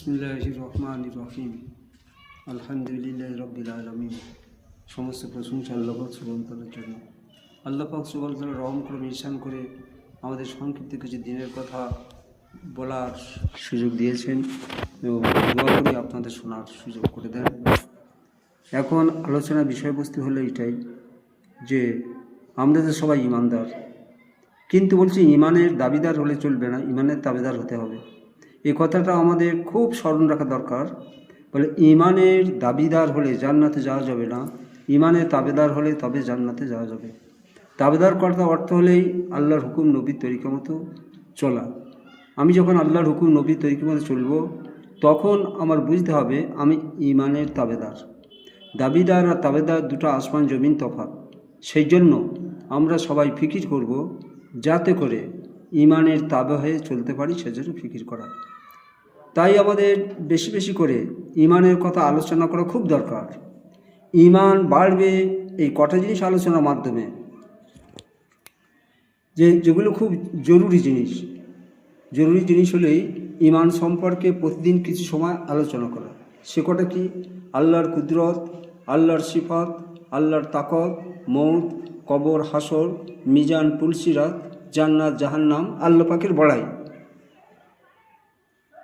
বিসমিল্লাহির রহমানির রহিম। আলহামদুলিল্লাহি রাব্বিল আলামিন। সমস্ত প্রশংসা আল্লাহ পাক সুবহানাহু ওয়া তাআলার জন্য। আল্লাহ পাক সুবহানাহু ওয়া তাআলা রহম করে ইহসান করে আমাদের সংক্ষিপ্ত কিছু দিনের কথা বলার সুযোগ দিয়েছেন এবং দোয়া করি আপনাদের শোনার সুযোগ করে দেন। এখন আলোচনার বিষয়বস্তু হলো এটাই যে আমরা তো সবাই ইমানদার, কিন্তু বলছি ইমানের দাবিদার হলে চলবে না, ইমানের তাবেদার হতে হবে। এই কথাটা আমাদের খুব স্মরণ রাখা দরকার। বলে ইমানের দাবিদার হলে জান্নাতে যাওয়া যাবে না, ইমানের তাবেদার হলে তবে জান্নাতে যাওয়া যাবে। তাবেদার করার অর্থ হলেই আল্লাহর হুকুম নবীর তরিকা মতো চলা। আমি যখন আল্লাহর হুকুম নবীর তরিকা মতো চলবো, তখন আমার বুঝতে হবে আমি ইমানের তাবেদার। দাবিদার আর তাবেদার দুটো আসমান জমিন তফাৎ। সেই জন্য আমরা সবাই ফিকির করব যাতে করে ইমানের তাবে হয়ে চলতে পারি, সেজন্য ফিকির করা। তাই আমাদের বেশি বেশি করে ইমানের কথা আলোচনা করা খুব দরকার। ইমান বাড়বে এই কটা জিনিস আলোচনার মাধ্যমে, যেগুলো খুব জরুরি জিনিস হলেই ইমান সম্পর্কে প্রতিদিন কিছু সময় আলোচনা করা। সে কটা কি? আল্লাহর কুদরত, আল্লাহর সিফাত, আল্লাহর তাকত, মৌত, কবর, হাসর, মিজান, পুলসিরাত, জান্নাত, জাহান্নাম, আল্লাহ পাকের বড়াই।